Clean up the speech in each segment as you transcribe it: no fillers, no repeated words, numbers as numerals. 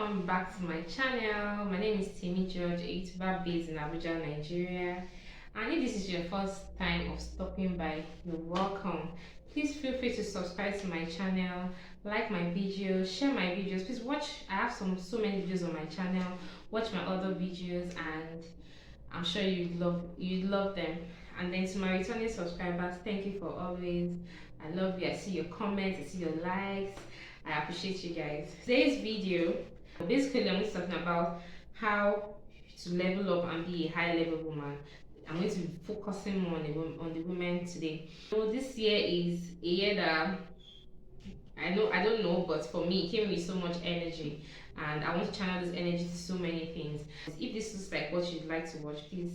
welcome back to my channel. My name is Timmy George, a YouTuber based in Abuja, Nigeria. And if this is your first time of stopping by, you're welcome. Please feel free to subscribe to my channel, like my videos, share my videos. Please watch. I have so many videos on my channel. Watch my other videos, and I'm sure you'd love them. And then to my returning subscribers, thank you for always. I love you. I see your comments, I see your likes. I appreciate you guys. Today's video, basically I'm talking about how to level up and be a high level woman. I'm going to be focusing more on the women today. So this year is a year that I don't know, but for me it came with so much energy, and I want to channel this energy to so many things. If this is like what you'd like to watch, please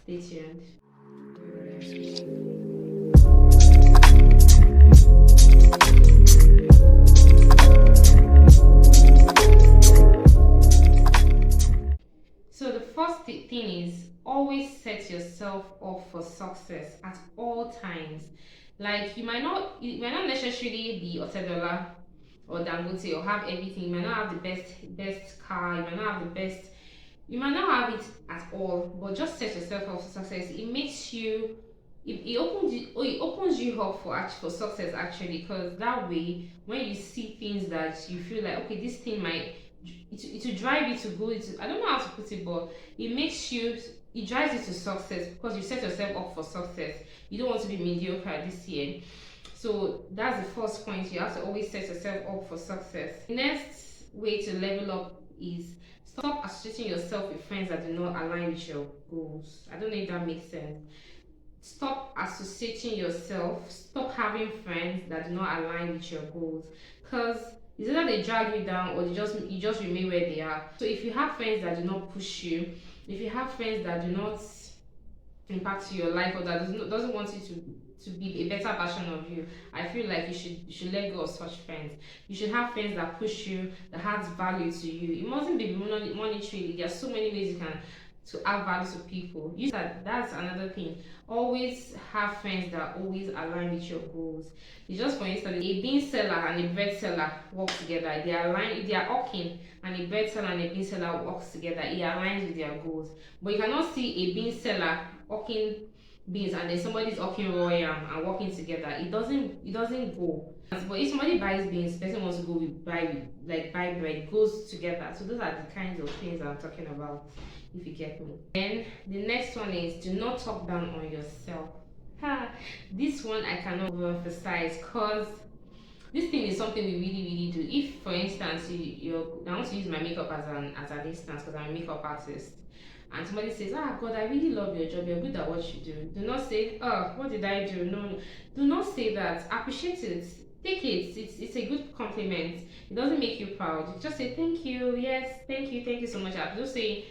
stay tuned. So the first thing is always set yourself up for success at all times. Like you might not necessarily be Otedola or Dangote or have everything. You might not have the best car. You might not have the best. You might not have it at all. But just set yourself up for success. It makes you. It opens you up for success actually, because that way when you see things that you feel like, okay, this thing might it will drive you to go into, I don't know how to put it, but it drives you to success because you set yourself up for success. You don't want to be mediocre this year. So that's the first point. You have to always set yourself up for success. The next way to level up is stop associating yourself with friends that do not align with your goals. I don't know if that makes sense. Stop associating yourself, stop having friends that do not align with your goals, because it's either they drag you down or you just remain where they are. So if you have friends that do not push you, if you have friends that do not impact your life or that doesn't want you to be a better version of you, I feel like you should let go of such friends. You should have friends that push you, that adds value to you. It mustn't be monetarily. There are so many ways you can to add value to people. That's another thing. Always have friends that always align with your goals. It's just, for instance, a bean seller and a bread seller work together. They align. If they are hawking and a bread seller and a bean seller works together, it aligns with their goals. But you cannot see a bean seller hawking beans and then somebody's hawking raw yam and working together. It doesn't go. But if somebody buys beans, the person wants to go buy bread, it goes together. So those are the kinds of things I'm talking about, if you get me. Then the next one is do not talk down on yourself. This one I cannot overemphasize, because this thing is something we really do. If, for instance, I want to use my makeup as an instance because I'm a makeup artist, and somebody says, God, I really love your job, you're good at what you do not say, oh, what did I do? No, do not say that. Appreciate it. Take it. It's a good compliment. It doesn't make you proud. Just say thank you. Yes, thank you so much. I just say,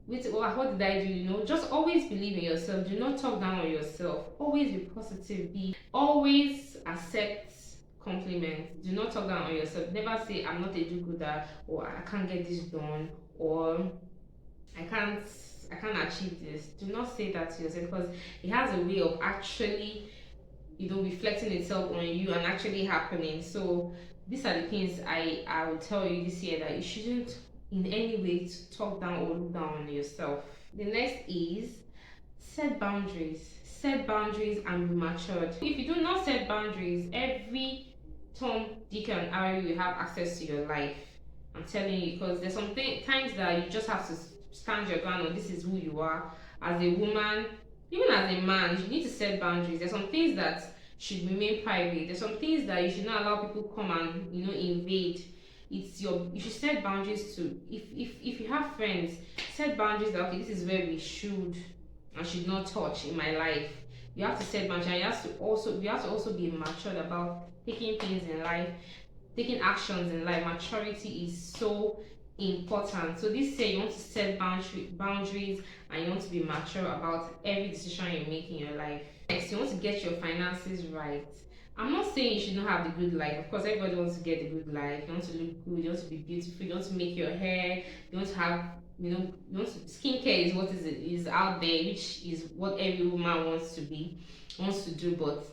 what did I do? Just always believe in yourself. Do not talk down on yourself. Always be positive. Always accept compliments. Do not talk down on yourself. Never say I'm not a do-gooder, or I can't get this done, or I can't achieve this. Do not say that to yourself, because it has a way of actually reflecting itself on you and actually happening. So these are the things I will tell you this year, that you shouldn't in any way to talk down or look down on yourself. The next is set boundaries. Set boundaries and be matured. If you do not set boundaries, every Tom, Dick and Harry will have access to your life. I'm telling you, because there's some times that you just have to stand your ground on. This is who you are as a woman. Even as a man, you need to set boundaries. There's some things that should remain private. There's some things that you should not allow people come and invade. You should set boundaries to, if you have friends, set boundaries that, okay, this is where we should and should not touch in my life. You have to set boundaries, and you have to also be matured about taking things in life, taking actions in life. Maturity is so important. So this year you want to set boundaries, and you want to be mature about every decision you make in your life. Next, you want to get your finances right. I'm not saying you should not have the good life. Of course, everybody wants to get the good life. You want to look good, you want to be beautiful, you want to make your hair, you want to have, skincare is what is out there, which is what every woman wants to do. But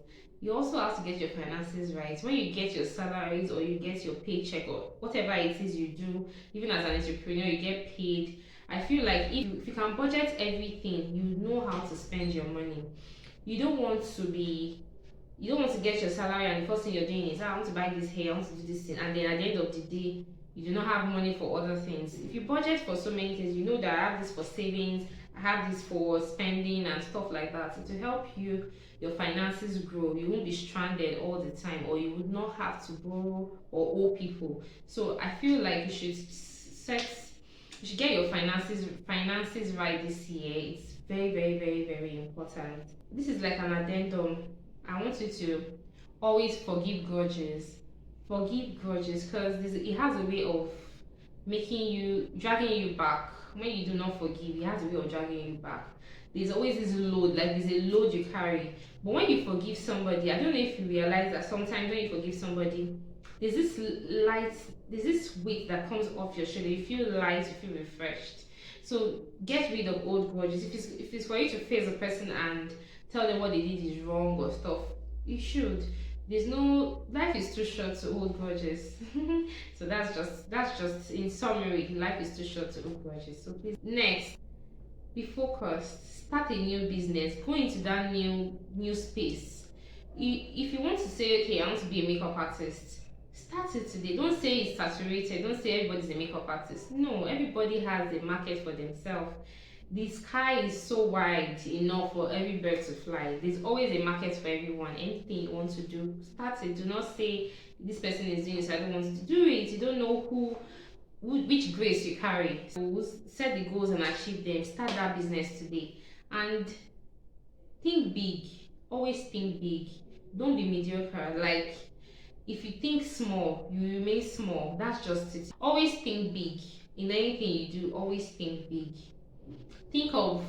you also have to get your finances right. When you get your salaries or you get your paycheck or whatever it is you do, even as an entrepreneur, you get paid. I feel like if you can budget everything, you know how to spend your money. You don't want to be you don't want to get your salary and the first thing you're doing is, "Ah, I want to buy this hair, I want to do this thing," and then at the end of the day, you do not have money for other things. If you budget for so many things, you know that I have this for savings, I have this for spending and stuff like that. It will help your finances grow. You won't be stranded all the time, or you would not have to borrow or owe people. So I feel like you should get your finances right this year. It's very, very, very, very important. This is like an addendum. I want you to always forgive grudges. Forgive grudges because it has a way of dragging you back. When you do not forgive, it has a way of dragging you back. There's always this load, like there's a load you carry. But when you forgive somebody, I don't know if you realize that sometimes when you forgive somebody, there's this light, there's this weight that comes off your shoulder. You feel light, you feel refreshed. So get rid of old grudges. If it's for you to face a person and tell them what they did is wrong or stuff, you should. There's no Life is too short to hold grudges. So that's just in summary, life is too short to hold grudges. So please, next, be focused. Start a new business. Go into that new space. If you want to say, okay, I want to be a makeup artist, start it today. Don't say it's saturated. Don't say everybody's a makeup artist. No, everybody has a market for themselves. The sky is so wide enough for every bird to fly. There's always a market for everyone. Anything you want to do, start it. Do not say this person is doing it, so I don't want to do it. You don't know which grace you carry. So set the goals and achieve them. Start that business today. And think big. Always think big. Don't be mediocre. Like, if you think small, you remain small. That's just it. Always think big. In anything you do, always think big. Think of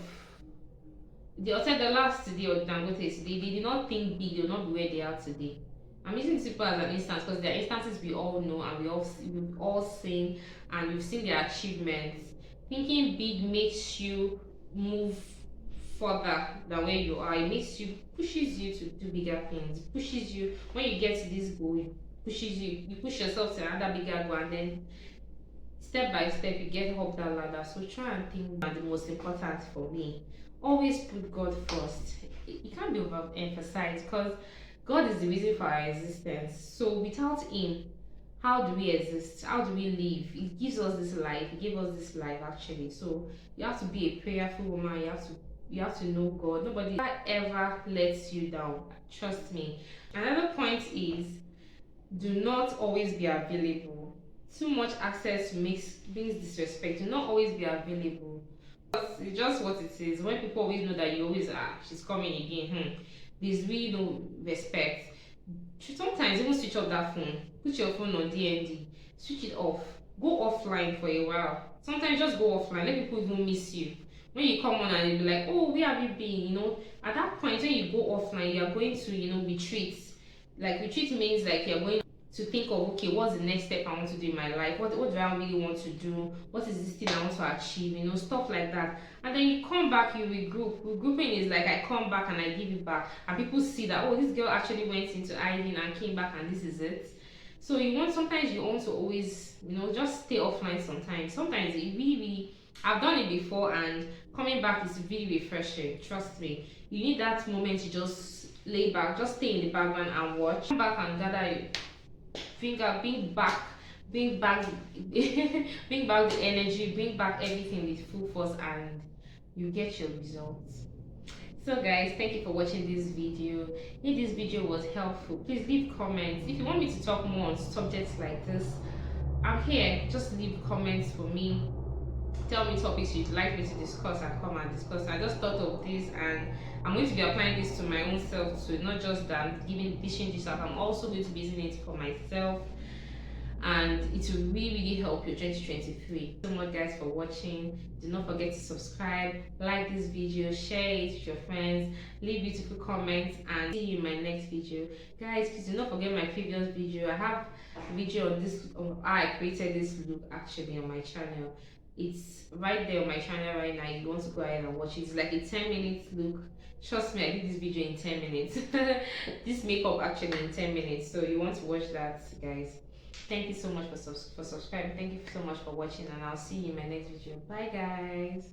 the last today or Dangote today. They did not think big. They will not be where they are today. I'm using people as an instance because there are instances we all know and we've all seen, and we've seen their achievements. Thinking big makes you move further than where you are. Pushes you to do bigger things. Pushes you when you get to this goal. You push yourself to another bigger goal, and then step by step you get up that ladder. So try and think about the most important for me. Always put God first. It can't be overemphasized because God is the reason for our existence. So without Him, how do we exist? How do we live? He gives us this life. He gave us this life actually. So you have to be a prayerful woman. You have to know God. Nobody ever lets you down. Trust me. Another point is, do not always be available. Too much access brings disrespect. Do not always be available. It's just what it is. When people always know that you always are, she's coming again. There's really no respect. Sometimes even switch off that phone. Put your phone on DND. Switch it off. Go offline for a while. Sometimes just go offline. Let people even miss you. When you come on and they'll be like, "Oh, where have you been?" At that point when you go offline, you are going to, retreat. Like, retreat means like you're going to think of, okay, what's the next step I want to do in my life? What do I really want to do? What is this thing I want to achieve? Stuff like that. And then you come back, you regroup. Regrouping is like I come back and I give it back, and people see that, oh, this girl actually went into hiding and came back, and this is it. So sometimes you want to always, just stay offline sometimes. Sometimes it really, really, I've done it before, and coming back is really refreshing. Trust me. You need that moment to just lay back, just stay in the background and watch. Come back and gather your finger, bring back bring back the energy, bring back everything with full force, and you get your results. So guys, thank you for watching this video. If this video was helpful, please leave comments. If you want me to talk more on subjects like this, I'm here. Just leave comments for me. Tell me topics you'd like me to discuss and come and discuss. I just thought of this, and I'm going to be applying this to my own self too. Not just that dishing this out, I'm also going to be using it for myself, and it will really help your 2023. So much guys for watching. Do not forget to subscribe, like this video, share it with your friends, leave beautiful comments, and see you in my next video. Guys, please do not forget my previous video. I have a video on how I created this look actually on my channel. It's right there on my channel right now. You want to go ahead and watch it. It's like a 10 minutes look. Trust me, I did this video in 10 minutes. This makeup actually in 10 minutes. So you want to watch that, guys. Thank you so much for subscribing. Thank you so much for watching, and I'll see you in my next video. Bye, guys.